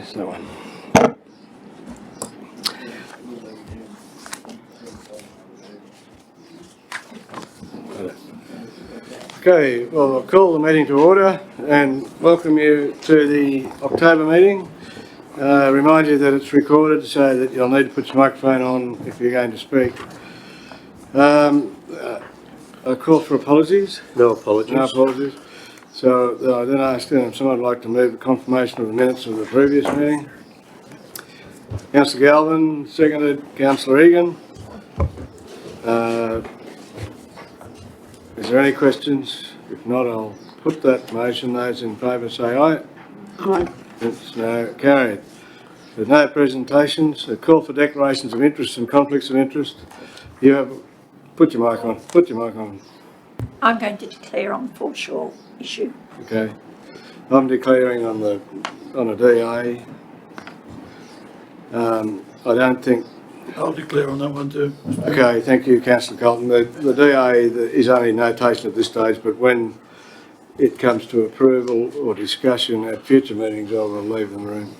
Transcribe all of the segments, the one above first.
There's that one. Okay, well, I'll call the meeting to order and welcome you to the October meeting. Remind you that it's recorded so that you'll need to put your microphone on if you're going to speak. A call for apologies. No apologies. No apologies. So I then ask if someone would like to move the confirmation of the minutes of the previous meeting. Councillor Galvin, seconded. Councillor Egan. Is there any questions? If not, I'll put that motion. Those in favour say aye. Aye. It's now carried. With no presentations, a call for declarations of interest and conflicts of interest. You have, put your mic on, put your mic on. I'm going to declare on the foreshore issue. Okay. I'm declaring on the DA. I don't think. I'll declare on that one too. Okay, thank you, Councillor Colton. The DA is only notation at this stage, but when it comes to approval or discussion at future meetings, I will leave the room.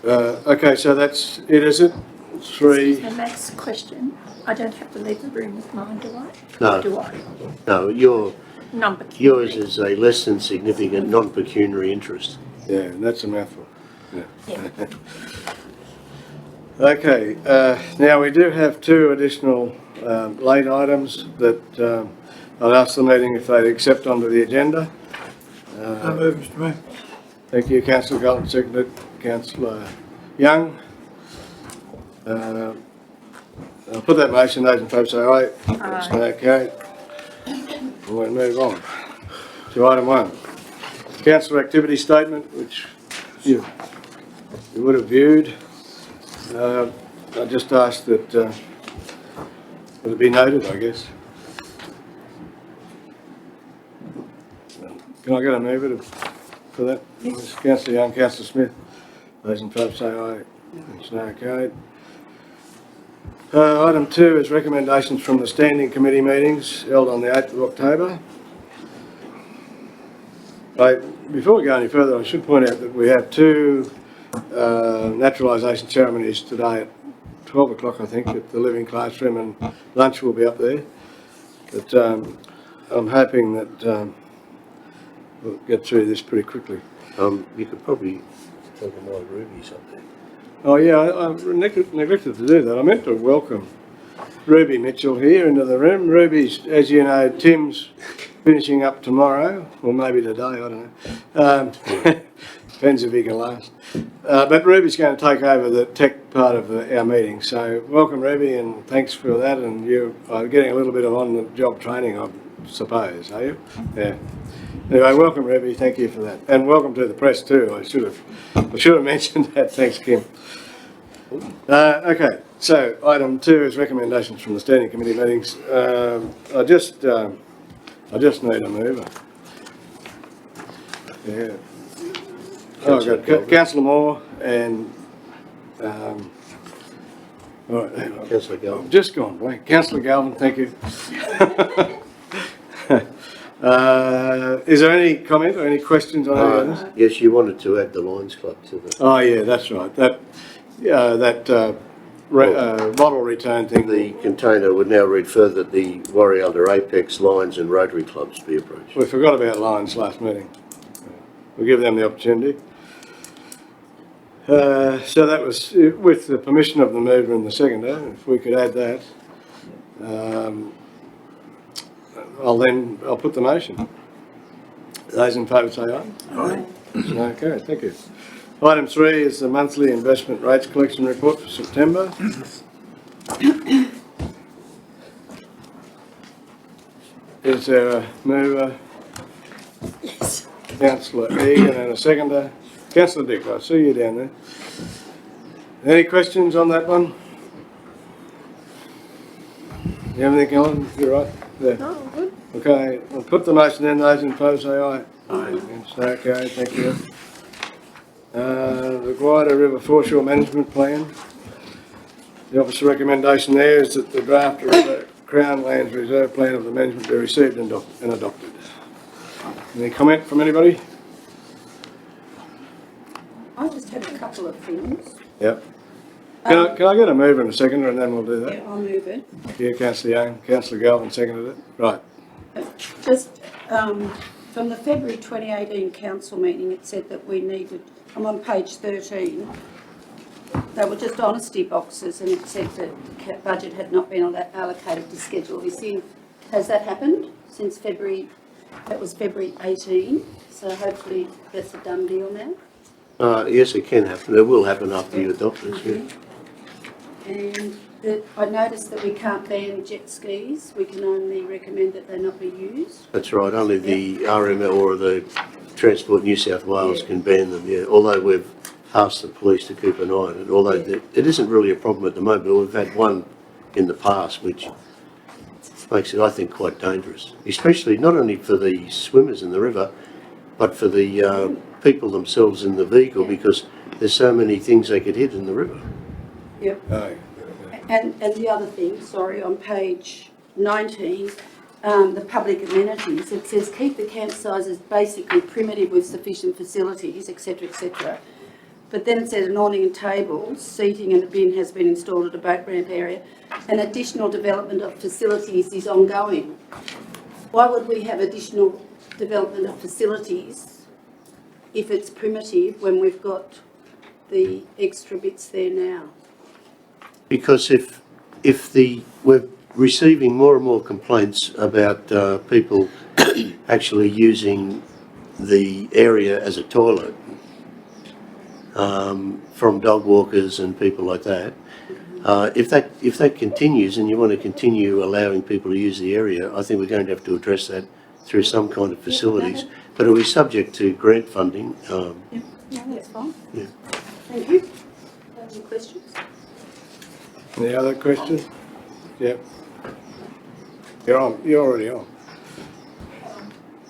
Okay, so that's it, is it? 3. And that's the question. I don't have to leave the room with mine, do I? No. Or do I? No, yours is a less than significant non-pecuniary interest. Yeah, that's a mouthful. Yeah. Okay, now we do have 2 additional late items that I'll ask the meeting if they'd accept onto the agenda. I move, Mr Mayor. Thank you, Councillor Galton, seconded. Councillor Young. I'll put that motion. Those in favour say aye. It's now carried. We'll move on to item 1. Council activity statement, which you would have viewed. I just asked that would it be noted, I guess. Can I get a mover for that? Yes. Councillor Young, Councillor Smith. Those in favour say aye. It's now carried. Item 2 is recommendations from the standing committee meetings held on the 8th of October. Before we go any further, I should point out that we have 2 naturalisation ceremonies today at 12 o'clock, I think, at the Living Classroom, and lunch will be up there. But I'm hoping that we'll get through this pretty quickly. You could probably talk to my Ruby something. Oh yeah, I neglected to do that. I meant to welcome Ruby Mitchell here into the room. Ruby's, as you know, Tim's finishing up tomorrow, or maybe today, I don't know. Depends if he can last. But Ruby's going to take over the tech part of our meeting. So welcome, Ruby, and thanks for that. And you are getting a little bit of on-the-job training, I suppose, are you? Yeah. Anyway, welcome, Ruby. Thank you for that, and welcome to the press too. I should have mentioned that. Thanks, Kim. Okay, so item 2 is recommendations from the standing committee meetings. I just need a mover. Yeah. Oh, I've got Councillor Moore and all right, Councillor Galvin. I've just gone blank. Councillor Galvin, thank you. Is there any comment or any questions on any of this? Yes, you wanted to add the Lions Club to the... Oh yeah, that's right. That model return thing. The container would now read further that the Warri Elder Apex, Lions and Rotary clubs be approached. We forgot about Lions last meeting. We'll give them the opportunity. So that was with the permission of the mover and the seconder. If we could add that, I'll put the motion. Those in favour say aye. Aye. Okay, thank you. Item 3 is the monthly investment rates collection report for September. Is there a mover? Yes. Councillor Egan and a seconder. Councillor Dick, I see you down there. Any questions on that one? You have anything on? You're right. There. Oh, good. Okay, I'll put the motion in. Those in favour say aye. Aye. It's okay, thank you. The Guida River Foreshore Management Plan. The officer recommendation there is that the draft River Crown Lands Reserve Plan of the management be received and adopted. Any comment from anybody? I just had a couple of things. Yep. Can I get a mover and a seconder and then we'll do that? Yeah, I'll move it. Yeah, councillor Young, councillor Galvin seconded it. Right. Just from the February 2018 council meeting, it said that we needed, I'm on page 13, they were just honesty boxes, and it said that the budget had not been allocated to schedule this in. Has that happened since February? That was February 18, so hopefully that's a done deal now. Yes, it can happen. It will happen after you adopt this, yeah. And I noticed that we can't ban jet skis. We can only recommend that they not be used. That's right. Only the RML or the Transport New South Wales can ban them, yeah. Although we've asked the police to keep an eye on it. Although it isn't really a problem at the moment, but we've had one in the past which makes it, I think, quite dangerous. Especially not only for the swimmers in the river, but for the people themselves in the vehicle, because there's so many things they could hit in the river. Yep. Aye. And the other thing, sorry, on page 19, the public amenities, it says keep the camp sizes basically primitive with sufficient facilities, etc., etc. But then it says an awning and tables, seating and a bin has been installed at a boat ramp area, and additional development of facilities is ongoing. Why would we have additional development of facilities if it's primitive when we've got the extra bits there now? Because if we're receiving more and more complaints about people actually using the area as a toilet from dog walkers and people like that. If that continues and you want to continue allowing people to use the area, I think we're going to have to address that through some kind of facilities. But it'll be subject to grant funding. Yeah, that's fine. Yeah. Thank you. Any questions? Any other questions? Yep. You're on. You're already on.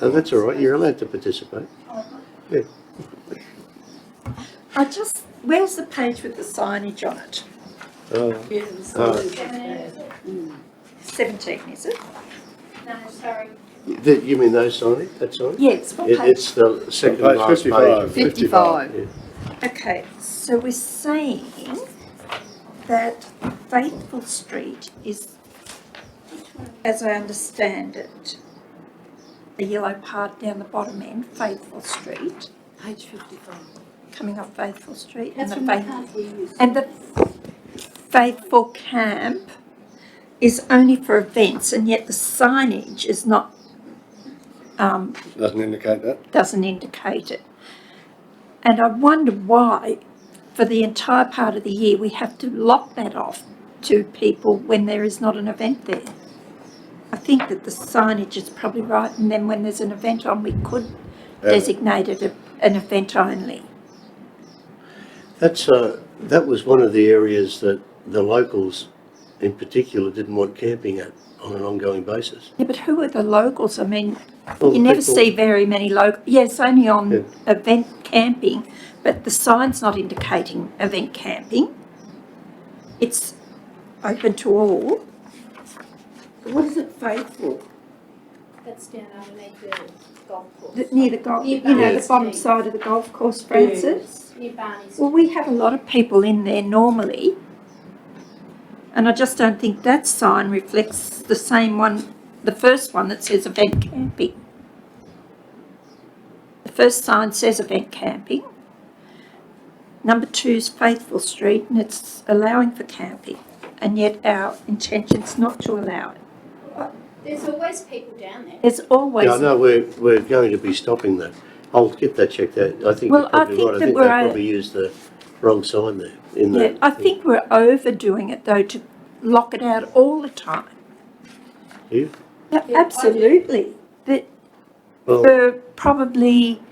Oh, that's all right. You're allowed to participate. Yeah. Where's the page with the signage on it? Yes. 17, is it? No, sorry. You mean those signing? That sign? Yes, what page? It's the second Page last 55. page. 55. Yeah. Okay, so we're saying that Faithful Street is, as I understand it, the yellow part down the bottom end, Faithful Street, Page 55. coming off Faithful Street, That's and when the we can't hear you. and the Faithful Camp is only for events, and yet the signage is not, Doesn't indicate that. doesn't indicate it. And I wonder why, for the entire part of the year, we have to lock that off to people when there is not an event there. I think that the signage is probably right, and then when there's an event on, we could designate it an event only. That was one of the areas that the locals in particular didn't want camping at on an ongoing basis. Yeah, but who are the locals? I mean, Well, you never people- see very many local, yes, only on Yeah. event camping, but the sign's not indicating event camping. It's open to all. What is it, Faithful? That's down underneath the golf course. Near the golf, Near you know, the Barney's bottom Street. side of the golf course, Francis. Near Barney's. Well, we have a lot of people in there normally, and I just don't think that sign reflects the same one, the first one that says event camping. The first sign says event camping. Number 2 is Faithful Street, and it's allowing for camping, and yet our intention's not to allow it. There's always people down there. There's always. Yeah, I know we're going to be stopping that. I'll get that checked out. I think Well, you're probably I think right. I that think we're they a- probably used the wrong sign there. In Yeah, that. I think we're overdoing it though, to lock it out all the time. You? Yeah, Yeah, I do. absolutely. But Well, for probably,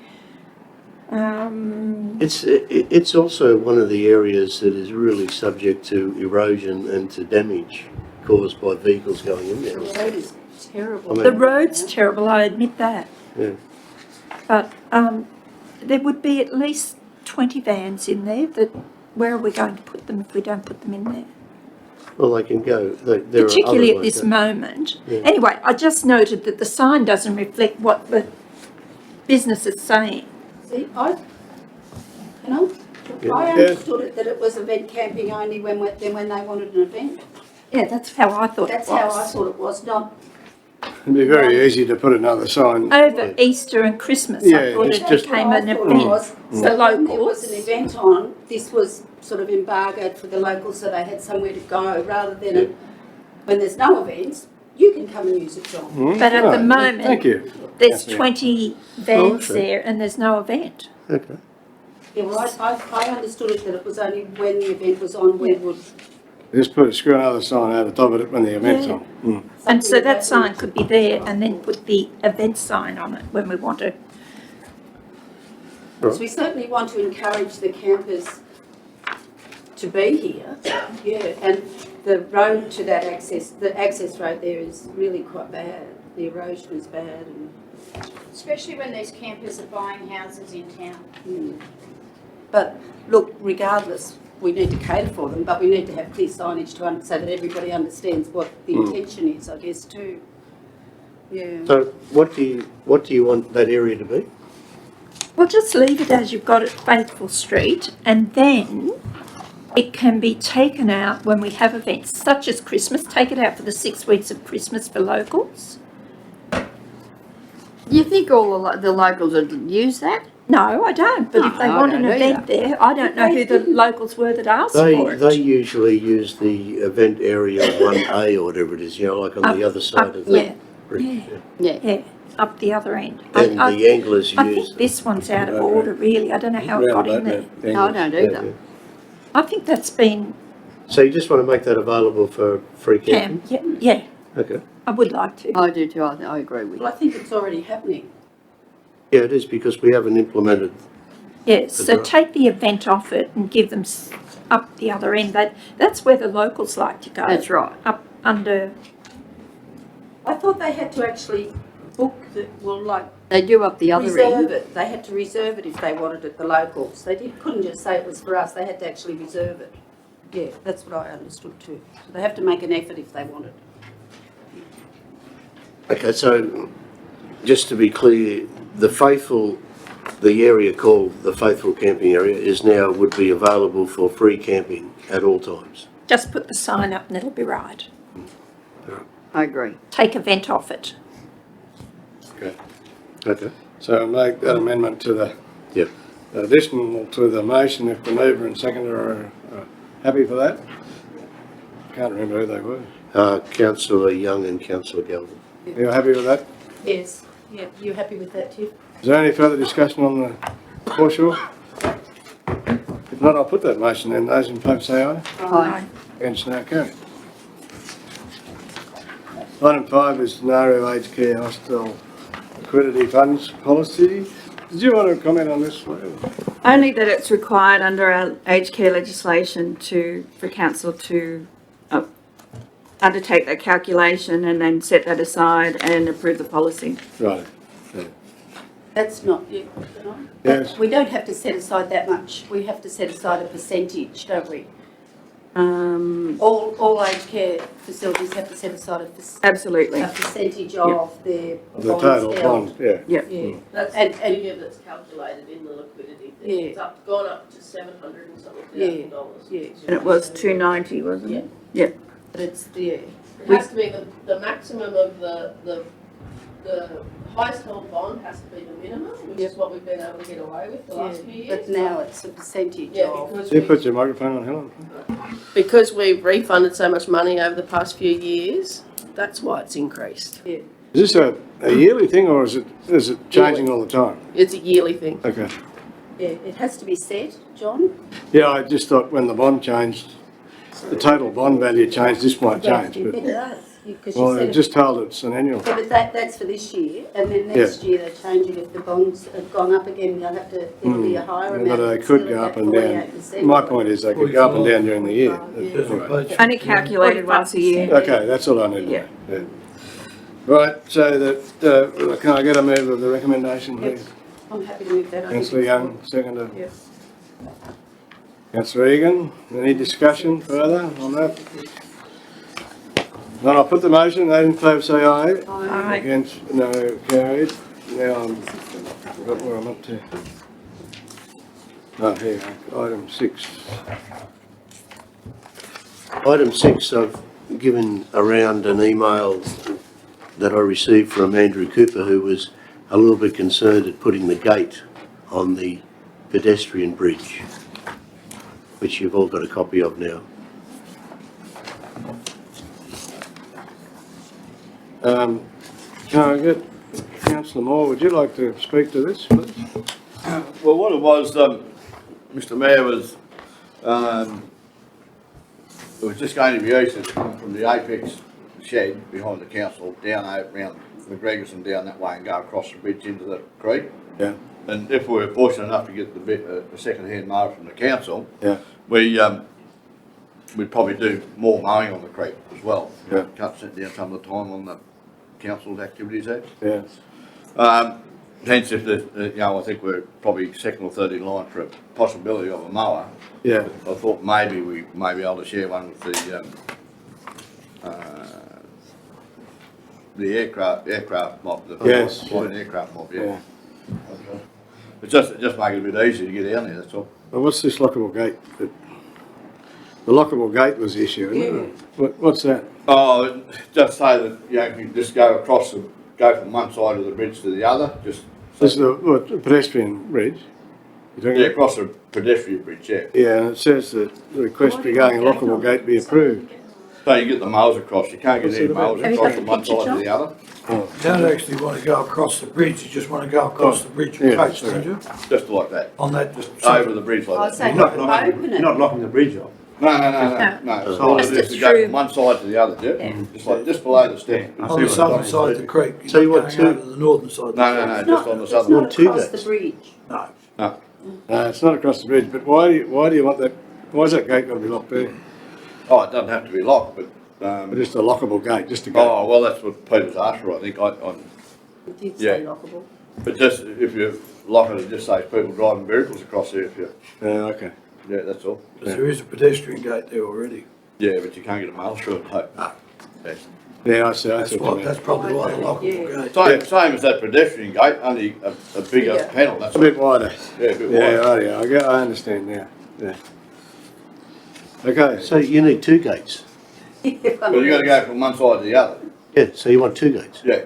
it's also one of the areas that is really subject to erosion and to damage caused by vehicles going in The there. road is terrible. I mean- the road's terrible, I admit that. Yeah. But there would be at least 20 vans in there that, where are we going to put them if we don't put them in there? Well, they can go. There are Particularly others at this like that. moment. Yeah. Anyway, I just noted that the sign doesn't reflect what the business is saying. See, can I Yeah. understood it that it was event camping only when they wanted an event. Yeah, that's how I thought it That's how I was. thought it was, not. It'd be very easy to put another sign. Over Easter and Christmas, I Yeah, thought just- it just- became an That's what I thought event. it was. The So when there locals. was an event on, this was sort of embargoed for the locals so they had somewhere to go, rather than when there's no events, you can come and use it, John. Hmm? But at the Right, moment, Thank you. There's Yeah. 20 vans okay. there and there's no event. Okay. Yeah, well, I understood it that it was only when the event was on, we would. Just screw another sign over the top of it when the event's Yeah. on. Hmm. And so something that sign could be there and then put the event sign on it when we want to. So we certainly want to encourage the campers to be here, yeah, and the road to that access, the access road there is really quite bad. The erosion is bad and, Especially when those campers are buying houses in town. but look, regardless, we need to cater for them, but we need to have clear signage so that everybody understands what the intention is, I guess, too. Yeah. So what do you want that area to be? Well, just leave it as you've got it, Faithful Street, and then it can be taken out when we have events such as Christmas. Take it out for the 6 weeks of Christmas for locals. You think all the locals would use that? No, I don't, but if they No, I want an don't event there, I don't know who the locals were that asked for it. They usually use the event area 1A or whatever it is, like on the other side of the yeah, bridge. yeah. Yeah. Yeah, up the other end. And I the anglers I use. think this one's out of order, really. I don't know how it got in there. No, I don't either. I think that's been So you just want to make that available for free camping? yeah, Okay. I would like to. I do too, I agree with Well, you. I think it's already happening. Yeah, it is because we haven't implemented. Yes, so Right. take the event off it and give them up the other end. That's where the locals like to go. That's right. Up under, I thought they had to actually book They do up the other reserve end. it. They had to reserve it if they wanted it, the locals. Couldn't just say it was for us, they had to actually reserve it. Yeah, that's what I understood too. So they have to make an effort if they want it. Okay, so just to be clear, the area called the Faithful Camping Area would be available for free camping at all times. just put the sign up and it'll be right. I agree. Take event off it. Okay. So make that amendment to the Yep. additional to the motion if the mover and seconder are happy for that. Can't remember who they were. Councillor Young and Councillor Galvin. You happy with that? Yes, yeah, you happy with that too? Is there any further discussion on the foreshore? If not, I'll put that motion then. Those in favour say aye. Aye. Against, no, carried. Item 5 is Nauru Aged Care Hostel Liquidity Funds Policy. Did you want to comment on this, Lou? Only that it's required under our aged care legislation for council to undertake that calculation and then set that aside and approve the policy. Right. That's not, Yes. we don't have to set aside that much. We have to set aside a percentage, don't we? All aged care facilities have to set aside Absolutely. a percentage of their The bonds total held. bond, yeah. Yeah. Yeah, That's And- the figure that's calculated in the liquidity thing. Yeah. It's gone up to $700 and something Yeah, thousand dollars. yeah. And it was 290, wasn't it? Yeah. but it's, yeah. It has to be the maximum of the highest held bond has to be the minimum, which is what we've been able to get away with the last few years. But now it's a percentage Yeah, of. because You put your microphone on, Helen. because we've refunded so much money over the past few years, that's why it's increased. Is this a yearly thing or is it changing all the time? It's a yearly thing. Okay. Yeah, it has to be set, John. Yeah, I just thought when the bond changed, the total bond value changed, this might change, It but, does, because well, you it said it. just told it's an annual. Yeah, but that's for this year, and then next year they change it if the bonds have gone up again, they'll have to, it'll be a higher amount. But they It's could still go at up and that down. 48%. My point is they could go up and down during the year. Yeah. Only calculated once a year. Okay, that's all I need to know. Yeah. Right, so that, can I get a move of the recommendation, please? I'm happy to move that. I think Councillor it's Young, seconder. Councillor Egan, any discussion further on that? Then I'll put the motion, those in favour say aye. Aye. Against, no, carried. Now, I've got where I'm up to. Oh, here, item 6. Item 6, I've given around an email that I received from Andrew Cooper, who was a little bit concerned at putting the gate on the pedestrian bridge, which you've all got a copy of now. Can I get Councillor Moore, would you like to speak to this, please? Well, what it was, Mr Mayor, was, it was just going to be easy to come from the Apex shed behind the council down around McGregorson down that way and go across the bridge into the creek. Yeah, And if we were fortunate enough to get the second-hand mower from the council, yeah, we'd probably do more mowing on the creek as well. Yeah. Cut down some of the time on the council's activities there. yeah. Hence, if I think we're probably second or third in line for a possibility of a mower. Yeah, I thought maybe we may be able to share one with the aircraft mob. Yes. Flying aircraft mob, yeah. yeah. It's just make it a bit easier to get down there, that's all. Well, what's this lockable gate? The lockable gate was the issue, isn't it? What's that? Oh, just say that, you can just go from one side of the bridge to the other, just. This is the pedestrian bridge? You're talking Yeah, about? across the pedestrian bridge, yeah. Yeah, and it says that the request regarding a lockable gate be approved. So you get the mowers across, you can't get any mowers Have you across got from the one picture, side to the other, You don't actually want to go across the bridge, you just want to go across the bridge Yeah, coast, sorry. don't you? just like that, On that. over the bridge I like say that. open it. locking the bridge off. No. So All it Just is a to go true- from one side to the other, yeah? Just below the step. On the southern side of the creek, So you you're not want going two- over the northern side. of the No, creek. just on the It's southern. not two across the gates. bridge. No. No. No, it's not across the bridge, but why do you want that, why is that gate got to be locked there? Oh, it doesn't have to be locked, but, Just a lockable gate, just a gate. oh, well, that's what Peter's asked for, I think, It did say Yeah. lockable. but just, if you lock it, it just saves people driving vehicles across there if you, Yeah, okay. yeah, that's all. Because there is a pedestrian gate there already. Yeah, but you can't get a mail through it, no. Yeah. Yeah, I see, I That's see what you that's mean. probably why the Yeah. lockable gate. Same as that pedestrian gate, only a bigger Bigger. panel, that's A all. bit wider. Yeah, a bit Yeah, wider. right, yeah, I understand now, yeah. Okay, So you need two gates. But you gotta go from one side to the other, Yeah, so you want two gates. yeah.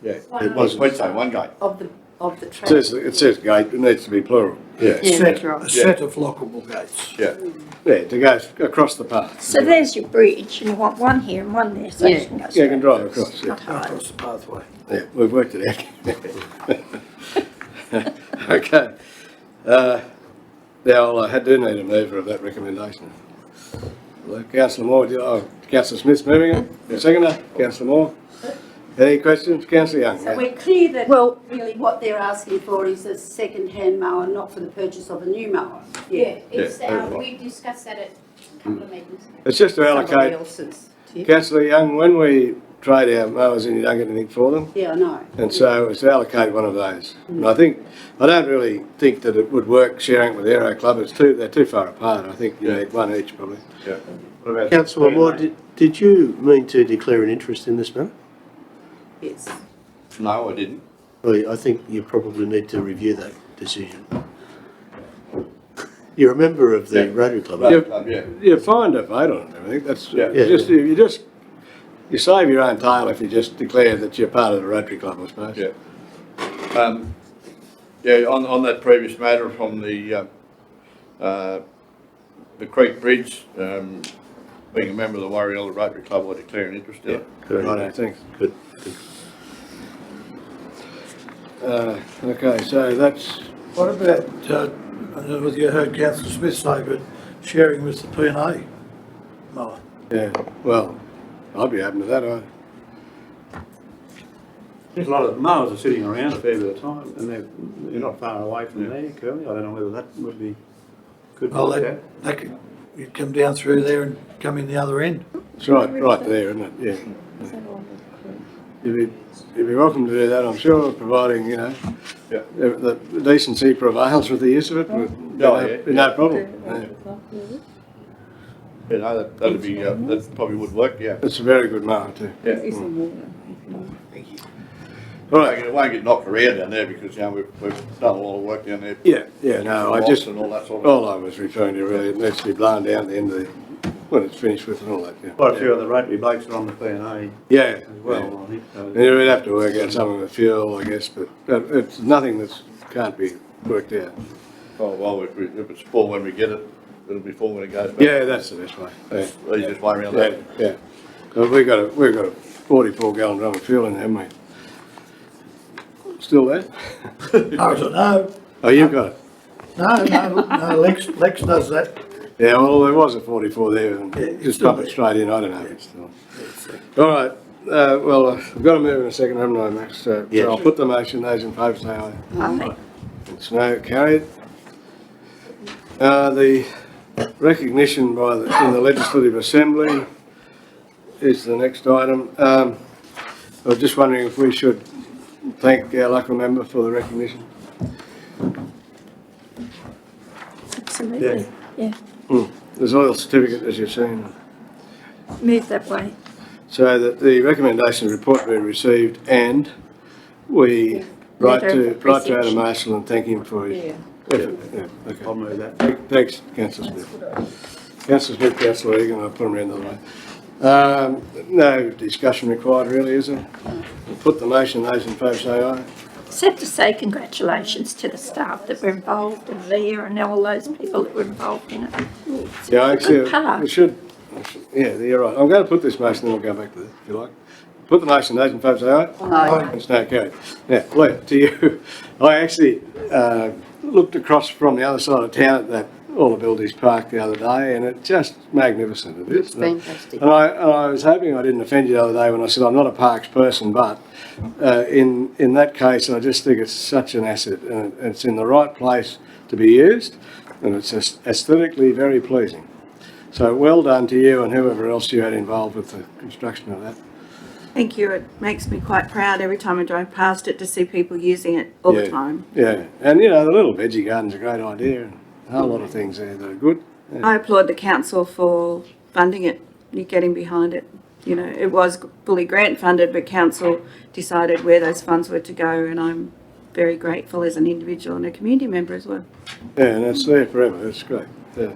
It wasn't. We'd say one gate. Of the it track. says gate, it needs to be plural. Yeah. A set of lockable gates. Yeah. Yeah, to go across the path. So there's your bridge, and you want one here and one there, so you can go Yeah, you straight. can drive across, yeah. Not hard. Across the pathway. Yeah, we've worked it out. Okay. Now, I do need a mover of that recommendation. Well, Councillor Moore, Councillor Smith's moving it. Seconder, Councillor Moore. Any questions? Councillor Young? So we're clear that, well, really what they're asking for is a second-hand mower, not for the purchase of a new mower. Yeah, it's, Yeah. we discussed that at a couple of meetings ago. It's just to Somebody allocate. else's. Yeah, Councillor Young, when we trade our mowers in, you don't get anything for them. I know. And so it's to allocate one of those. And I don't really think that it would work sharing it with Aero Club. They're too far apart. I think you Yeah. need one each probably. Yeah. What about Councillor Moore, did you mean to declare an interest in this matter? Yes. No, I didn't. Well, I think you probably need to review that decision. You're a member of the Yeah. Rotary Club, Yeah. aren't you? Yeah. You find a vote on it, I think. That's, Yeah. you save your own tail if you just declare that you're part of the Rotary Club, I suppose. Yeah. Yeah, on that previous matter from the Creek Bridge, being a member of the Warrior Rotary Club, I declare an interest in it. Good. Right, thanks. Good. Okay, so that's, What about, I don't know whether you heard Councillor Smith say, but sharing with the P&A mower. yeah, well, I'd be open to that, There's a lot of mowers are sitting around a fair bit of time, and they're not far away from there, Curly. I don't know whether that would be good. Oh, to look at. that could, you'd come down through there and come in the other end. It's right there, isn't it? Yeah. You'd be welcome to do that, I'm sure, providing, Yeah. the decency prevails with the use of it. Be no problem. Yeah. You know, that'd be, that probably would work, yeah. It's a very good mower too. Yeah. All right. It won't get knocked around down there because, you know, we've done a lot of work down there. Yeah, no, I just, And all that sort of. all I was referring to really, it needs to be blown down at the end of the, when it's finished with and all that, yeah. Quite a few of the Rotary blokes are on the P&A Yeah, as well, I think. So and we'd have to work out something with fuel, I guess, but it's nothing that can't be worked out. Oh, well, if it's full when we get it, it'll be full when it goes back. Yeah, that's the best way. Yeah. The easiest way around Yeah, that. yeah. Well, we've got a 44 gallon drum of fuel in there, haven't we? Still there? I don't know. Oh, you've got it? No, Lex does that. Yeah, well, there was a 44 there, and Yeah, just still pump it there. straight in, I don't know. Still. All right, well, I've got to move in a second, haven't I, Max? So Yes. I'll put the motion, those in favour say aye. Aye. It's no, carried. The recognition by in the Legislative Assembly is the next item. I was just wondering if we should thank our local member for the recognition. Absolutely, yeah. There's a little certificate, as you've seen. Move that way. So that the recommendation report be received and we write Letter to of appreciation. Adam Marshall and thank him for his effort. Yeah, okay. I'll move that. Thanks, Councillor Smith. Councillor Smith, Councillor Egan, I'll put them around the other way. No discussion required really, is there? We'll put the motion, those in favour say aye. Except to say congratulations to the staff that were involved and Leah and all those people that were involved in it. It's a Yeah, good actually, part. we should, yeah, you're right. I'm going to put this motion, then we'll go back to that, if you like. Put the motion, those in favour say aye. Aye. It's no carried. Now, Leah, to you, I actually looked across from the other side of town at that All Abilities Park the other day, and it's just magnificent. It is. It's fantastic. And I was hoping I didn't offend you the other day when I said I'm not a parks person, but in that case, I just think it's such an asset, and it's in the right place to be used, and it's just aesthetically very pleasing. So well done to you and whoever else you had involved with the construction of that. Thank you. It makes me quite proud every time I drive past it to see people using it all the Yeah. time. Yeah, and you know, the little veggie garden's a great idea, and a whole lot of things there that are good. Yeah. I applaud the council for funding it, you getting behind it. You know, it was fully grant funded, but council decided where those funds were to go, and I'm very grateful as an individual and a community member as well. Yeah, and it's there forever, it's great, yeah.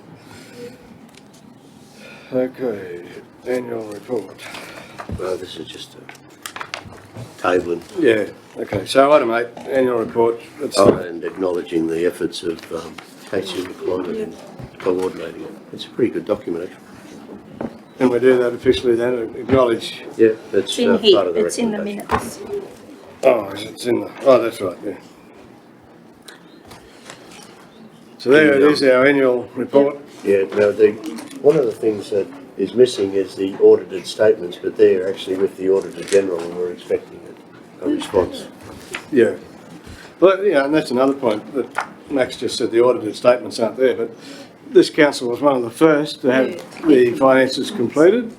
Okay, annual report. Well, this is just a tabling Yeah, okay, so item 8, annual report. It's, and acknowledging the efforts of Casey McClymont in coordinating it. It's a pretty good document, actually. and we do that officially then, acknowledge, Yeah, that's It's in part here, of the it's in the recommendation. minutes. oh, it's in the, oh, that's right, yeah. So there it is, our annual report. Yeah, now one of the things that is missing is the audited statements, but they're actually with the Auditor General and we're expecting a response. Yeah. But, yeah, and that's another point that Max just said, the audited statements aren't there, but this council was one of the first to have the finances completed.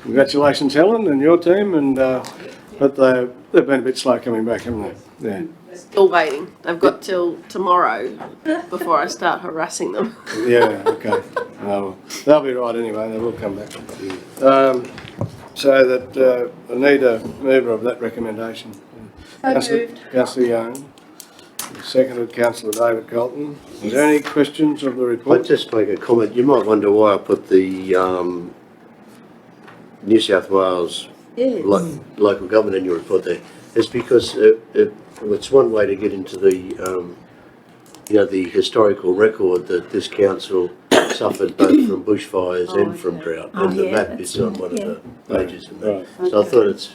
Congratulations, Helen, and your team, and, but they've been a bit slow coming back, haven't they? Yeah. Still waiting. They've got till tomorrow before I start harassing them. Yeah, okay. They'll be right anyway, they will come back. So that, I need a mover of that recommendation. Councillor Young, seconded Councillor David Colton. Is there any questions of the I'd report? just make a comment. You might wonder why I put the New South Wales local government in your report there. It's because it's one way to get into the the historical record that this council suffered both from bushfires and from drought, and the yeah, map is on one yeah. of the pages in there. Right. So I thought it's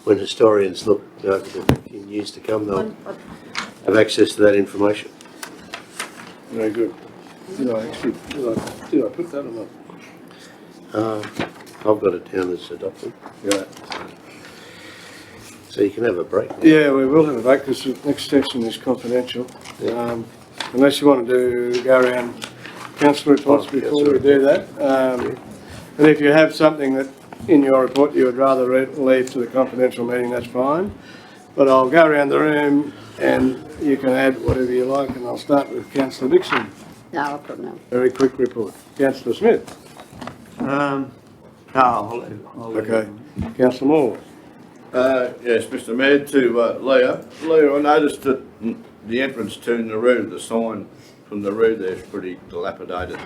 when historians look over in years to come, they'll have access to that information. Very good. Did I put that or not? I've got it down as adopted, Yeah. so you can have a break. Yeah, we will have a break because the next section is confidential. Unless you want to go around council reports Oh, yeah, before we sorry. do that. And if you have something that in your report you would rather leave to the confidential meeting, that's fine. But I'll go around the room and you can add whatever you like, and I'll start with Councillor Dixon. No, I've got no. Very quick report. Councillor Smith. I'll leave Okay. Councillor Moore. Yes, Mr Mayor, to Leah. Leah, I noticed that the entrance to Nauru, the sign from Nauru there is pretty dilapidated.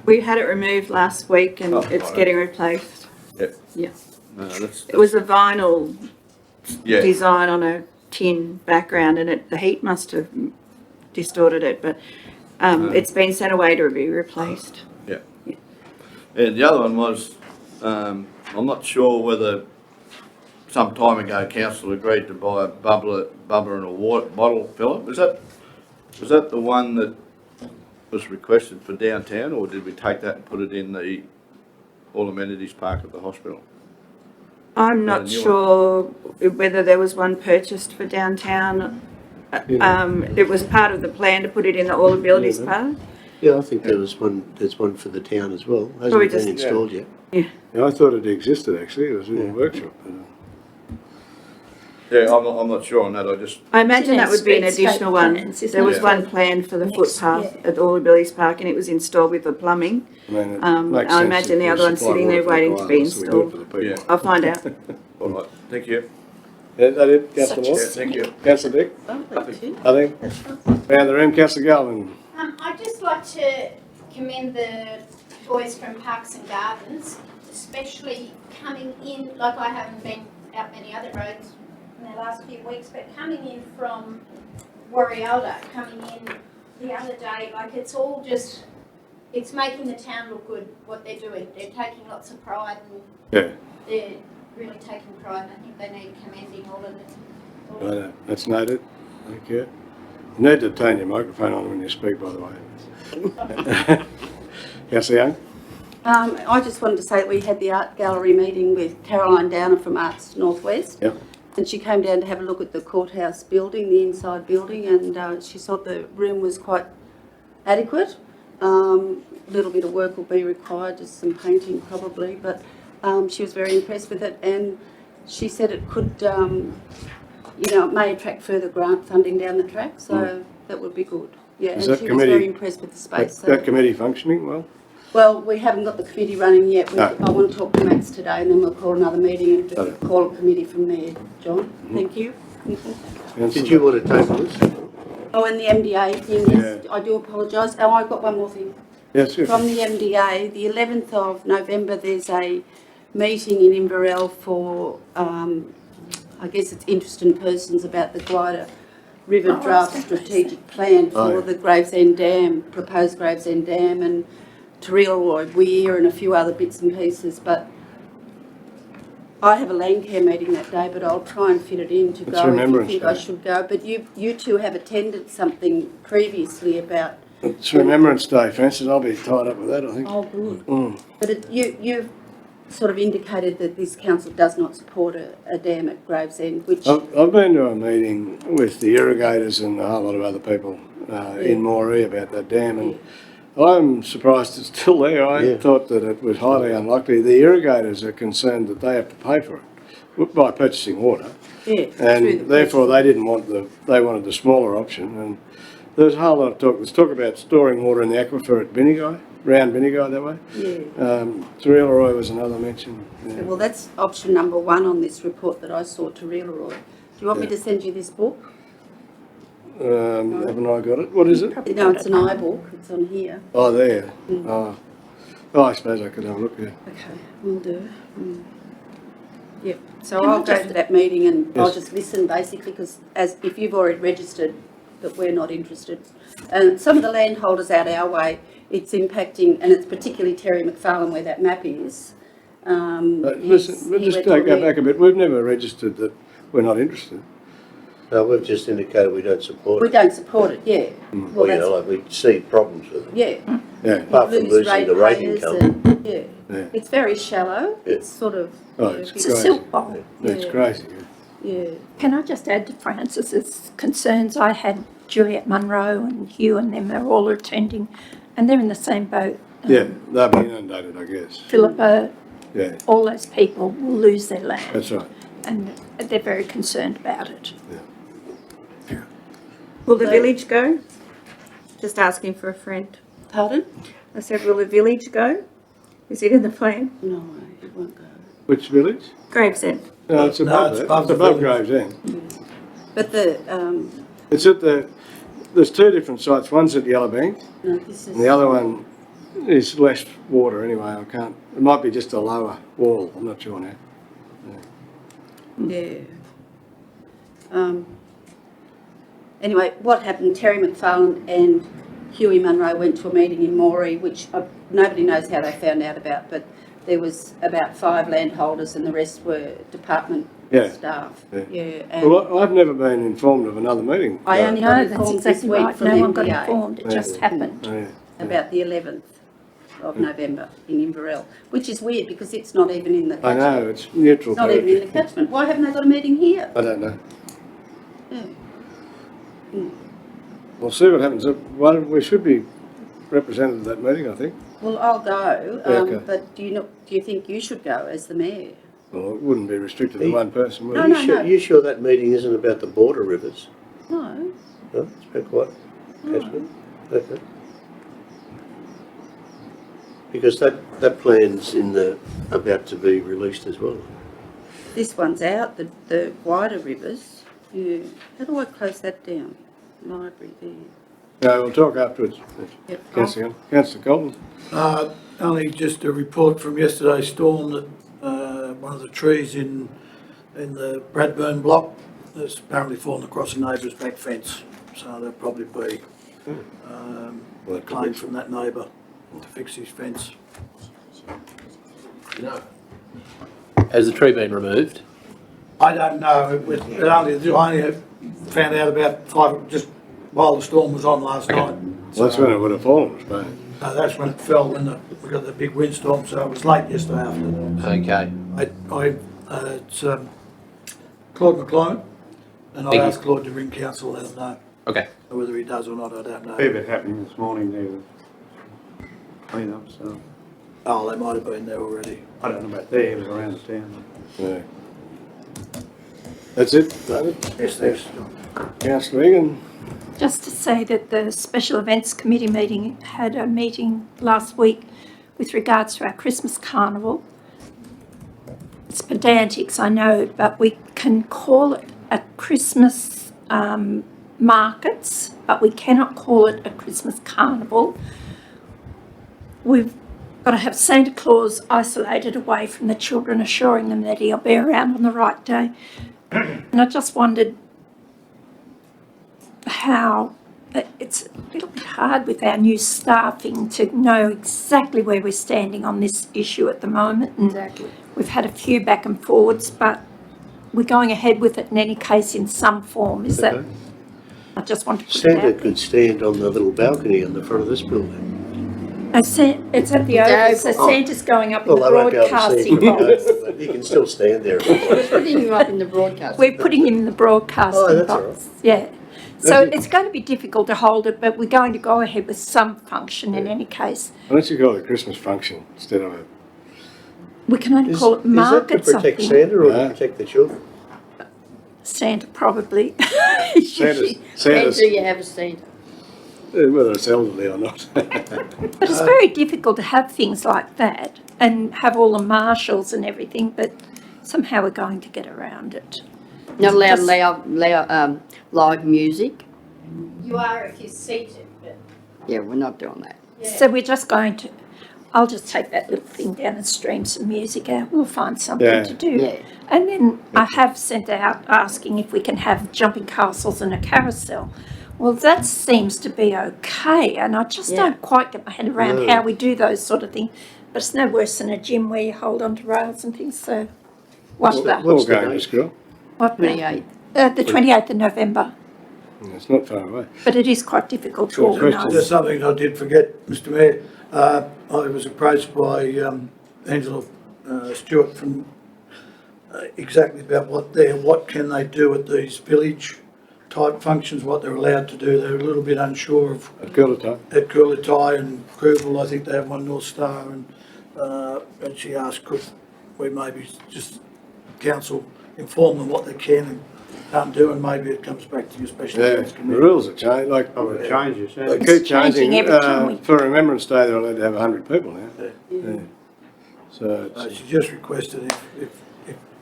We had it removed last week and Oh, it's right. getting replaced. Yep. Yeah. No, that's, It was a vinyl yeah, design on a tin background and the heat must have distorted it, but it's been sent away to be replaced. yeah. And the other one was, I'm not sure whether some time ago council agreed to buy a bubbler and a water bottle filler. Was that the one that was requested for downtown, or did we take that and put it in the all amenities park at the hospital? I'm not new one. sure whether there was one purchased for downtown. It was part of the plan to put it in the All Abilities Park. Yeah, I think there's one for the town as well. Probably Hasn't been just- installed yet. Yeah, I thought it existed actually, it was in the workshop. But, Yeah, I'm not sure on that, I just, I imagine It's in that would be an our state additional one. plans, isn't There was it? one planned for the Next, footpath yeah. at All Abilities Park and it was installed with the plumbing. I mean, it I makes sense imagine if the you other one's supply sitting water there for the waiting to be clients, we do it for the installed. people. yeah, I'll find out. all right, thank you. Is that it, Councillor Such a Moore? Yeah, thank you. Councillor Dick? Oh, thank you. Nothing? Round the room, Councillor Galvin. I'd just like to commend the boys from Parks and Gardens, especially coming in, like I haven't been out many other roads in the last few weeks, but coming in from Warrialda, coming in the other day, like it's all just, it's making the town look good, what they're doing. They're taking lots of pride and Yeah, they're really taking pride, and I think they need commending all of them. right, that's noted. Thank you. You need to turn your microphone on when you speak, by the way. Councillor Young? I just wanted to say that we had the art gallery meeting with Caroline Downer from Arts Northwest. Yep. And she came down to have a look at the courthouse building, the inside building, and she thought the room was quite adequate. A little bit of work will be required, just some painting probably, but she was very impressed with it, and she said it could, it may attract further grant funding down the track, so that would be good. Yeah, Is and that she was committee- very impressed with the space. So. That committee functioning well? Well, we haven't got the committee running yet. No. I want to talk to Max today and then we'll call another meeting and Got it. call a committee from there. John, thank you. Did you want to table this? Oh, and the MDA thing, yes, I do apologise. Oh, I've got one more thing. Yes, yes. From the MDA, the 11th of November, there's a meeting in Inverell for, I guess it's interested persons about the Glider River Draft Strategic Plan Oh, for yeah. the Gravesend Dam, proposed Gravesend Dam and Tareel Weir and a few other bits and pieces, but I have a land care meeting that day, but I'll try and fit it in to It's go if you Remembrance think I Day. should go. But you two have attended something previously about. It's Remembrance Day, Francis. I'll be tied up with that, I think. Oh, good. Mm. But you've sort of indicated that this council does not support a dam at Gravesend, which, I've been to a meeting with the irrigators and a whole lot of other people in Moree about that dam, and I'm surprised it's still there. I Yeah. thought that it was highly unlikely. The irrigators are concerned that they have to pay for it by purchasing water, yeah. through the and therefore they didn't want they wanted the smaller option. And there's a whole lot of talk. There's talk about storing water in the aquifer at Binnigai, round Binnigai that way. Yeah. Tareel was another mention. Yeah. Well, that's option number one on this report that I saw to Realeroy. Do you want me to send you this book? Haven't I got it? What is it? No, it's an iBook. It's on here. Oh, there. Oh, I suppose I could have a look there. Okay, will do. Yep, so Can I I'll go just- to that meeting and I'll Yes. just listen basically, because if you've already registered that we're not interested. And some of the landholders out our way, it's impacting, and it's particularly Terry McFarlane where that map is. Listen, we'll he just went go on there. back a bit. We've never registered that we're not interested. No, we've just indicated we don't support We it. don't support it, yeah. Well, you know, like we see problems with it. Yeah. Yeah. Apart from Lose losing the rate ratepayers income. and- Yeah, Yeah. it's very shallow, Yeah. it's sort of. Oh, you know, it's It's bit- a silk bowl. That's Yeah. crazy. Yeah, Can I just add to Francis's concerns? I had Juliet Munro and Hugh and them, they're all attending, and they're in the same boat. Yeah, they'll be inundated, I guess. Philippa, Yeah, all those people will lose their land, that's right. and they're very concerned about it. Will the village go? Just asking for a friend. pardon? I said, will the village go? Is it in the plan? No, it won't go. Which village? Gravesend. No, it's above that. It's above Gravesend. But the, It's at there's two different sites. One's at Yellowbank no, this is. and the other one is less water anyway. I can't, it might be just a lower wall. I'm not sure now. Yeah. Anyway, what happened, Terry McFarlane and Huey Munro went to a meeting in Moree, which nobody knows how they found out about, but there was about 5 landholders and the rest were department staff. Yeah. And Well, I've never been informed of another meeting. I only got No, that's informed this exactly week right. from No the one got MDA informed. It just happened. Oh, yeah. about the 11th of November in Inverell, which is weird because it's not even in the I catchment. know, it's neutral. It's not even in the territory. catchment. Why haven't they got a meeting here? I don't know. Yeah. We'll see what happens. We should be represented at that meeting, I think. Well, I'll go, Yeah, okay. but do you think you should go as the mayor? Well, it wouldn't be restricted to one person, would No, it? no, no. You sure that meeting isn't about the border rivers? No. No, it's about what? Catchment? Okay. Because that plan's about to be released as well. This one's out, the wider rivers. Yeah. How do I close that down? Library there. No, we'll talk afterwards. Yep. Councillor Colton. Only just a report from yesterday's storm that one of the trees in the Bradburn block has apparently fallen across a neighbour's back fence. So there'll probably be a claim from that neighbour to fix his fence. Has the tree been removed? I don't know. I only found out about 5 just while the storm was on last night. Well, that's when it would have fallen, I suppose. That's when it fell when we got the big windstorm. So it was late yesterday afternoon. Okay. It's Claude McClymont, and I Thank you. asked Claude to ring council, let him know. Okay. Whether he does or not, I don't know. Fair bit happening this morning there with clean up, so Oh, they might have been there already. I don't know about there, but around the town. Yeah. That's it, David? Yes, thanks. Councillor Egan? Just to say that the Special Events Committee meeting had a meeting last week with regards to our Christmas carnival. It's pedantics, I know, but we can call it a Christmas markets, but we cannot call it a Christmas carnival. We've got to have Santa Claus isolated away from the children, assuring them that he'll be around on the right day. And I just wondered how it's a little bit hard with our new staffing to know exactly where we're standing on this issue at the moment. And we've had a few back and forwards, but we're going ahead with it in any case in some form. Is that? Okay. I just want to put it Santa out could stand on the little balcony on the front of this building. there. It's at the Oval, so Santa's going up in the Well, I won't be able to see broadcasting him, box. but he can still stand there. Putting him up in the broadcast. We're putting him in the broadcasting Oh, that's all box. Yeah. So it's going to be difficult to hold it, but we're going to go ahead with some function in any case. Why don't you call it a Christmas function instead of a... We can only call it Is that to markets, I protect think. Santa or No. to protect the children? Santa probably. Santa's, Do you have a seat? whether it's elderly or not. But it's very difficult to have things like that and have all the marshals and everything, but somehow we're going to get around it. Not allowed Just- live music? You are if you're seated, but Yeah, we're not doing that. So we're just going to, I'll just take that little thing down and stream some music out. We'll find something Yeah. to do. Yeah. And then I have sent out asking if we can have jumping castles and a carousel. Well, that seems to be okay, and I just Yeah. don't quite get my head around No. how we do those sort of things. But it's no worse than a gym where you hold onto rails and things, so what's that? We're all What's the going to date? school. What the- 28th. The 28th of November, It's not far away. but it is quite difficult to Short question. organise. There's something I did forget, Mr Mayor. I was approached by Angela Stewart from exactly about what can they do at these village type functions, what they're allowed to do. They're a little bit unsure of At Coolatai. at Coolatai and Krooble. I think they have one North Star, and she asked could we maybe just council inform them what they can and can't do, and maybe it comes back to your special Yeah, events the committee. rules have changed, like, Oh, it changes, yeah. they It's keep changing changing. every time we- For Remembrance Day, they're allowed to have 100 people now. Yeah. So, She just requested if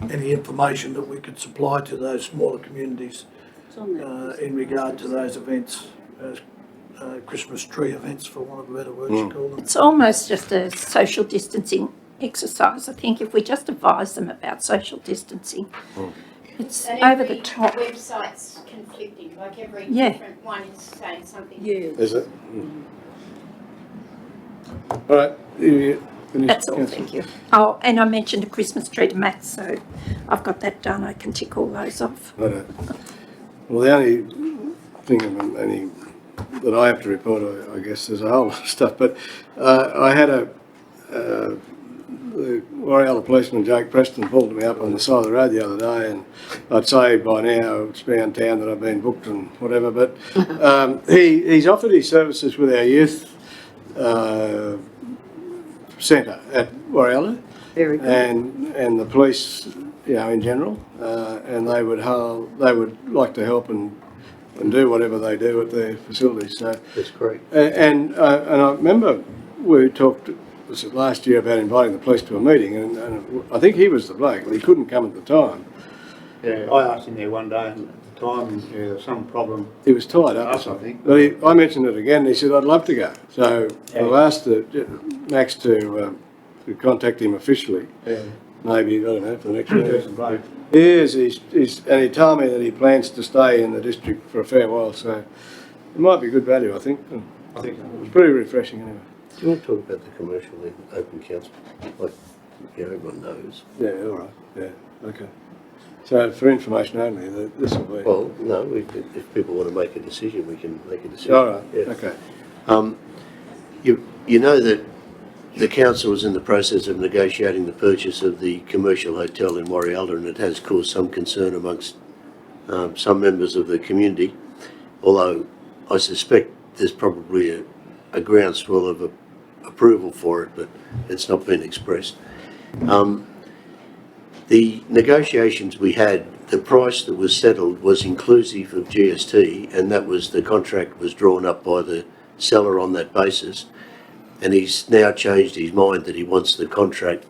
any information that we could supply to those smaller communities It's on there. in regard to those events, Christmas tree events, for want of a better word to call them. It's almost just a social distancing exercise. I think if we just advise them about social distancing, it's And over the every top. website's conflicting, like every Yeah. different one is saying something. Yes. Is it? All right, you finished? That's all, Councillor? thank you. Oh, and I mentioned a Christmas tree to Matt, so I've got that done. I can tick all those off. Righto. Well, the only thing that I have to report, I guess there's a whole lot of stuff, but I had the Warrialla policeman, Jake Preston, pulled me up on the side of the road the other day, and I'd say by now it's around town that I've been booked and whatever, but he's offered his services with our youth centre at Warrialla. Very good. And the police, in general, and they would like to help and do whatever they do at their facilities. So, That's great. and I remember we talked, was it last year, about inviting the police to a meeting, and I think he was the bloke, but he couldn't come at the time. Yeah, I asked him there one day, and at the time, there was some problem. He was tied up, Us, I think. but I mentioned it again. And he said, "I'd love to go." So Yeah. I've asked Max to contact him officially. Yeah. Maybe, I don't know, for the next meeting. Decent bloke. He is, and he told me that he plans to stay in the district for a fair while, so it might be good value, I think. I think It was pretty refreshing anyway. Do you want to talk about the commercial in open council? Like, everyone knows. Yeah, all right, yeah, okay. So for information only, this will be. Well, no, if people want to make a decision, we can make a decision. All right, Yeah. okay. You know that the council is in the process of negotiating the purchase of the commercial hotel in Warrialla, and it has caused some concern amongst some members of the community, although I suspect there's probably a groundswell of approval for it, but it's not been expressed. The negotiations we had, the price that was settled was inclusive of GST, and that was, the contract was drawn up by the seller on that basis. And he's now changed his mind that he wants the contract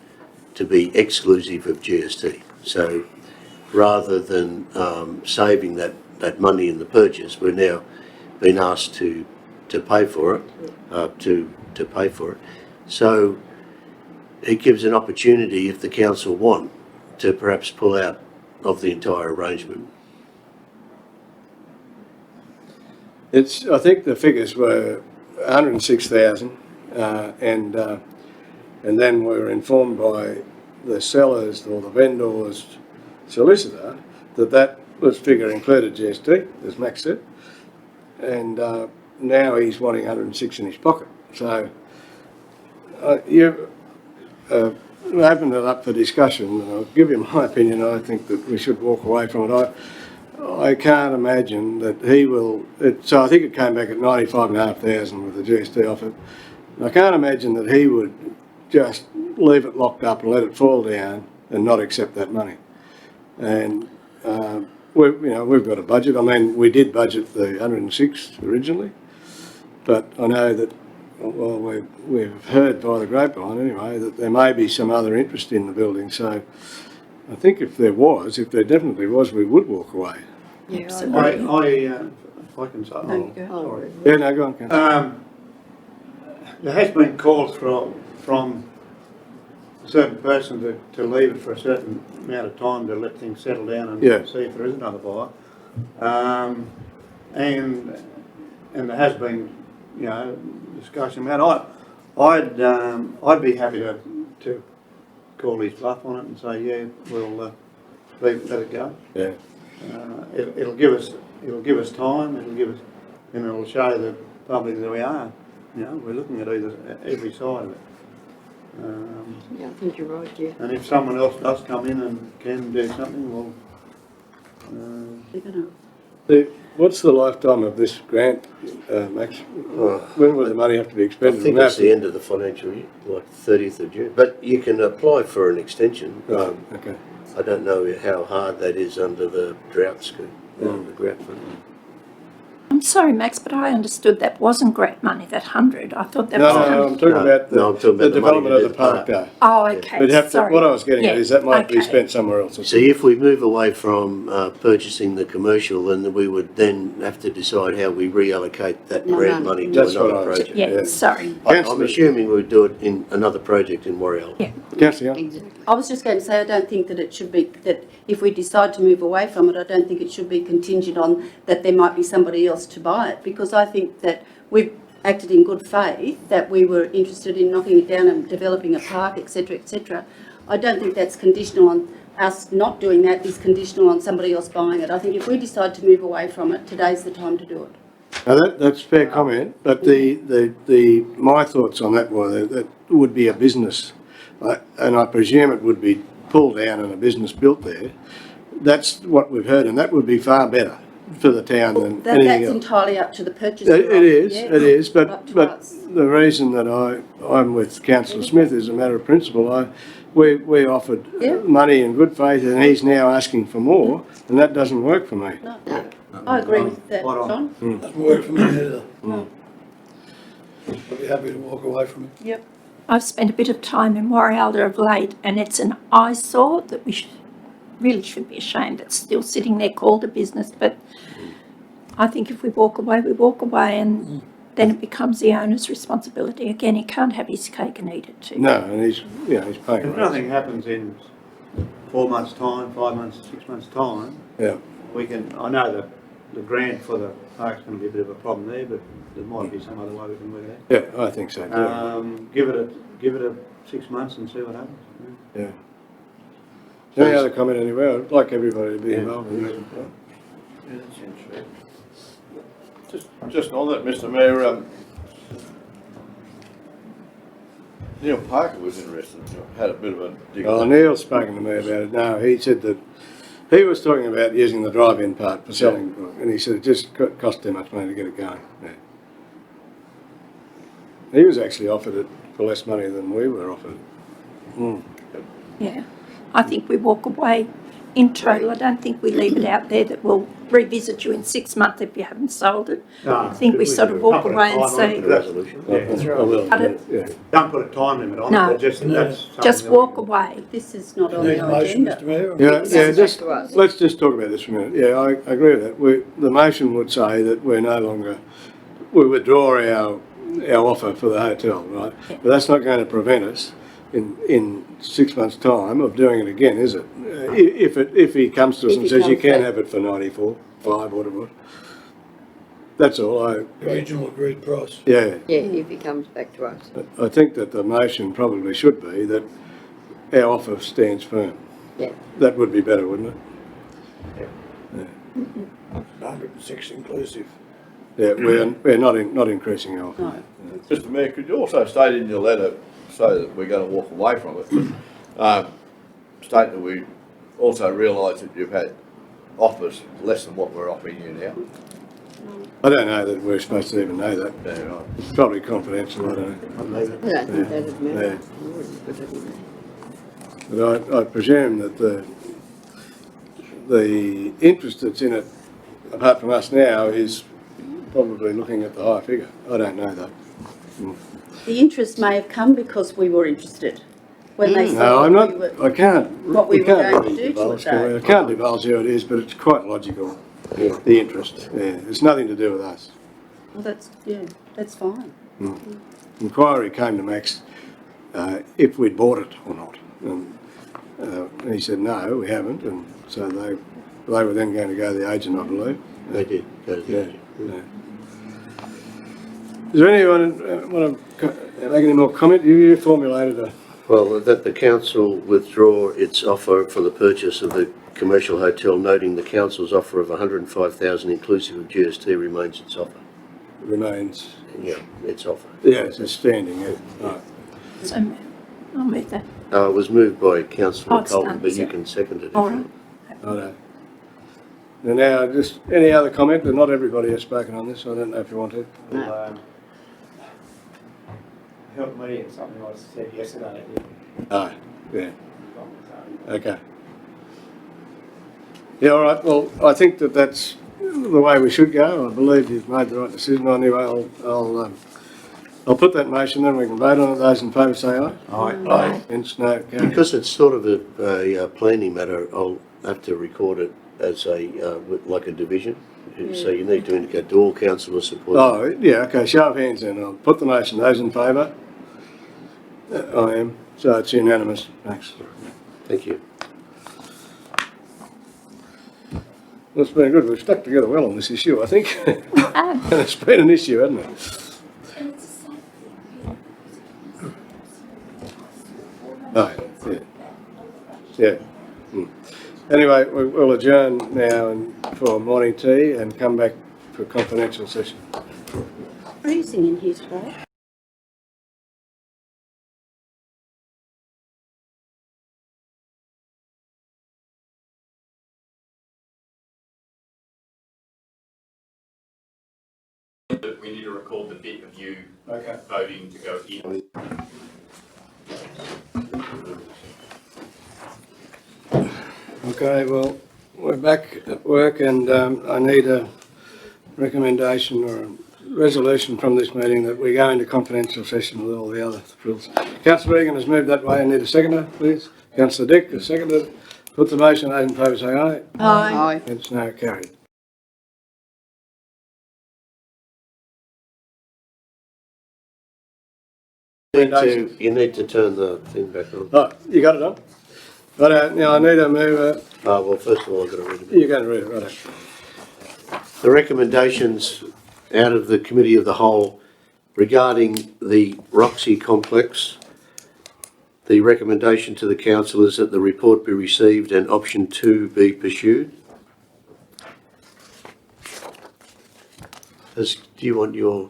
to be exclusive of GST. So rather than saving that money in the purchase, we're now been asked to pay for it, to pay for it. So it gives an opportunity, if the council want, to perhaps pull out of the entire arrangement. I think the figures were 106,000, and then we were informed by the sellers or the vendor's solicitor that figure included GST, as Max said, and now he's wanting 106 in his pocket. So you opened it up for discussion, and I'll give you my opinion. I think that we should walk away from it. I can't imagine that he will. So I think it came back at 95,500 with the GST off it. I can't imagine that he would just leave it locked up and let it fall down and not accept that money. And we've got a budget. I mean, we did budget the 106 originally, but I know that, well, we've heard by the grapevine anyway that there may be some other interest in the building. So I think if there definitely was, we would walk away. Yeah, If I can say. No, you go. Sorry. Yeah, no, go on, Councillor. There has been calls from a certain person to leave it for a certain amount of time to let things settle down and Yeah. see if there is another buyer. And there has been, discussion about it. I'd be happy to call his bluff on it and say, yeah, we'll let it go. Yeah. It'll give us time. And it'll show the public that we are. We're looking at every side of it. Yeah, I think you're right, yeah. And if someone else does come in and can do something, well, They're gonna, What's the lifetime of this grant, Max? When will the money have to be I expended? think it's the end of the financial year, like 30th of June. But you can apply for an extension. Right, okay. I don't know how hard that is under the drought scheme, the drought fund. I'm sorry, Max, but I understood that wasn't grant money, that 100. I thought that was. No, I'm talking No, about no, I'm talking the about the money development to of do the the park park. though. Oh, okay, We'd have to, sorry. what I was getting at Yeah, is that might be okay. spent somewhere else. See, if we move away from purchasing the commercial, then we would then have to decide how we reallocate that No, grant no, money to that's what another I was- project. Yeah, Yeah. sorry. I'm Councillor- assuming we would do it in another project in Warrigal. Yeah. Councillor Young? Exactly. I was just going to say, I don't think that it should be, that if we decide to move away from it, I don't think it should be contingent on that there might be somebody else to buy it, because I think that we've acted in good faith, that we were interested in knocking it down and developing a park, etc., etc. I don't think that's conditional on us not doing that, is conditional on somebody else buying it. I think if we decide to move away from it, today's the time to do it. Now that's fair comment, but my thoughts on that were that would be a business, and I presume it would be pulled down and a business built there. That's what we've heard, and that would be far better for the town than anything That's else. entirely up to the purchaser. It is, yeah, it is, up to but us. the reason that I'm with Councillor Smith is a matter of principle. We offered Yeah. money in good faith, and he's now asking for more, and that doesn't work for me. No, I agree with that, Spot on. John. Doesn't work for me either. I'd be happy to walk away from it. Yep. I've spent a bit of time in Warrialda of late, and it's an eyesore that we really should be ashamed. It's still sitting there called a business, but I think if we walk away, we walk away, and then it becomes the owner's responsibility. Again, he can't have his cake and eat it too. No, and he's paying If rates. nothing happens in 4 months' time, 5 months, 6 months' time, Yeah, we can, I know that the grant for the park's going to be a bit of a problem there, but there might be some other way we can work it out. yeah, I think so too. Give it a 6 months and see what happens. Yeah. Any other comment anywhere? I'd like everybody to be Yeah. involved in this. Yeah, that's interesting. Just on that, Mr Mayor, Neil Parker was interested, had a bit of a dig. Oh, Neil's spoken to me about it. No, he said that he was talking about using the drive-in part for selling, and he said it just cost too much money to get it going. Yeah. He was actually offered it for less money than we were offered. Yeah, I think we walk away in total. I don't think we leave it out there that we'll revisit you in 6 months if you haven't sold it. I think we sort of walk away and say, The resolution. Yeah, that's I will, Cut it. yeah. Don't put a time limit on No. it, but just, No. that's something just that we walk can- away. This is not on Need a our motion, agenda. Mr Mayor? Yeah, just, back to us. let's just talk about this for a minute. Yeah, I agree with that. The motion would say that we withdraw our offer for the hotel, right? But that's not going to prevent us in 6 months' time of doing it again, is it? If he comes to us If and he says you comes can back. have it for 94.5, whatever. That's all. The original agreed price. Yeah, Yeah, if he comes back to us. I think that the motion probably should be that our offer stands firm. Yeah. That would be better, wouldn't it? 106 inclusive. Yeah, we're not increasing our offer. No. Mr Mayor, could you also state in your letter, say that we're going to walk away from it, but state that we also realise that you've had offers less than what we're offering you now? I don't know that we're supposed to even know that. Yeah, right. It's probably confidential, I don't know. I don't think that'd matter. Yeah. I wouldn't put it in there. But I presume that the interest that's in it, apart from us now, is probably looking at the higher figure. I don't know that. The interest may have come because we were interested. When they saw No, I'm what we not, were- I can't, what we we were can't going to really do to divulge, it, can we? though. I can't divulge who it is, but it's quite logical, the interest. Yeah, it's nothing to do with us. Well, that's fine. Inquiry came to Max if we'd bought it or not. And he said, no, we haven't, and so they were then going to go to the agent, I believe. They did go to the Yeah, agent. yeah. Does anyone want to make any more comment? You formulated a... Well, that the council withdraw its offer for the purchase of the commercial hotel, noting the council's offer of 105,000 inclusive of GST remains its offer. remains. Yeah, its offer. Yeah, it's standing, yeah. Right. So I'll move that. It was moved by councillor it's Colton, done, but is you it? can second it if All you right. want. Righto. And now, just any other comment? Not everybody has spoken on this, so I don't know if you want to. Well, help me in something I said yesterday. Ah, yeah, okay. Yeah, all right, well, I think that's the way we should go. I believe you've made the right decision. Anyway, I'll put that motion, then we can vote on it. Those in favour say aye. Aye. Hence no, carried. Because it's sort of a planning matter, I'll have to record it as like a division. So you need to indicate to all councillors support. Oh, yeah, okay, show of hands then. I'll put the motion. Those in favour? I am. So it's unanimous. Thanks. Thank you. Well, it's been good. We've stuck together well on this issue, I think. And it's been an issue, hasn't it? Oh, yeah. Yeah. Anyway, we'll adjourn now for morning tea and come back for a confidential session. Freezing in here today. We need to record the bit of you Okay. voting to go in. Okay, well, we're back at work and I need a recommendation or a resolution from this meeting that we go into confidential session with all the other rules. Councillor Regan has moved that way. I need a seconder, please. Councillor Dick has seconded. Put the motion. Those in favour say aye. Aye. It's now carried. You need to turn the thing back on. Oh, you got it on? Right, now I need a mover. Well, first of all, I've got to read it. You're going to read it, right? The recommendations out of the Committee of the Whole regarding the Roxy complex, the recommendation to the council is that the report be received and option 2 be pursued. Do you want your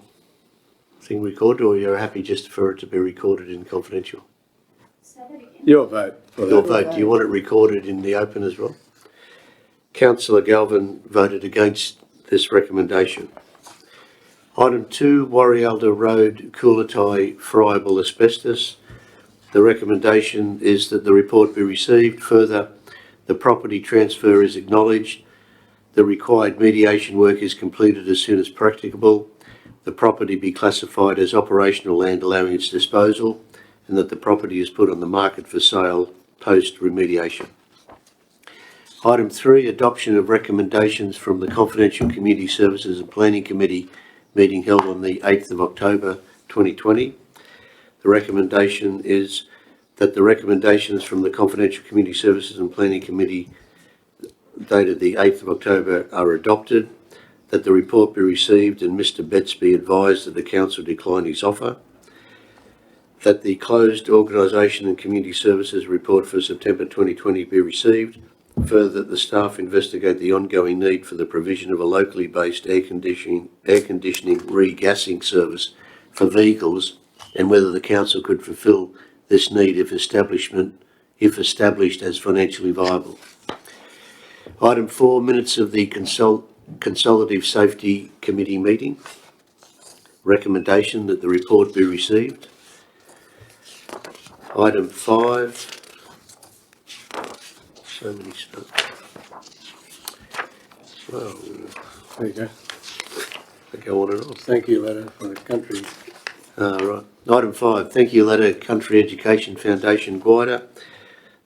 thing recorded, or you're happy just for it to be recorded in confidential? Your vote. Your vote. Do you want it recorded in the open as well? Councillor Galvin voted against this recommendation. Item 2, Warrialda Road, Coolatai, friable asbestos. The recommendation is that the report be received. Further, the property transfer is acknowledged. The required mediation work is completed as soon as practicable. The property be classified as operational land allowing its disposal, and that the property is put on the market for sale post-remediation. Item 3, adoption of recommendations from the Confidential Community Services and Planning Committee meeting held on the 8th of October 2020. The recommendation is that the recommendations from the Confidential Community Services and Planning Committee dated the 8th of October are adopted, that the report be received and Mr Betts be advised that the Council declined his offer, that the closed organisation and community services report for September 2020 be received. Further, that the staff investigate the ongoing need for the provision of a locally based air conditioning regassing service for vehicles, and whether the council could fulfil this need if established as financially viable. Item 4, minutes of the Consultative Safety Committee meeting. Recommendation that the report be received. Item 5. So many stuff. Well, There you go. I go on and on. Thank you letter for the country. Right. Item 5, thank you letter, Country Education Foundation, Guida.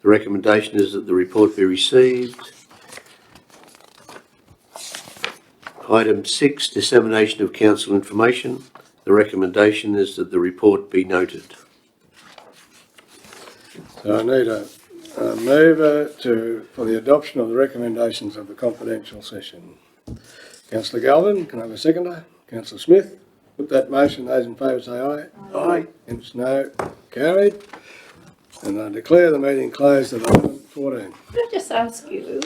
The recommendation is that the report be received. Item 6, dissemination of council information. The recommendation is that the report be noted. So I need a mover for the adoption of the recommendations of the confidential session. Councillor Galvin, can I have a seconder? Councillor Smith, put that motion. Those in favour say aye. Aye. Hence no, carried. And I declare the meeting closed at 11:14. Can I just ask you,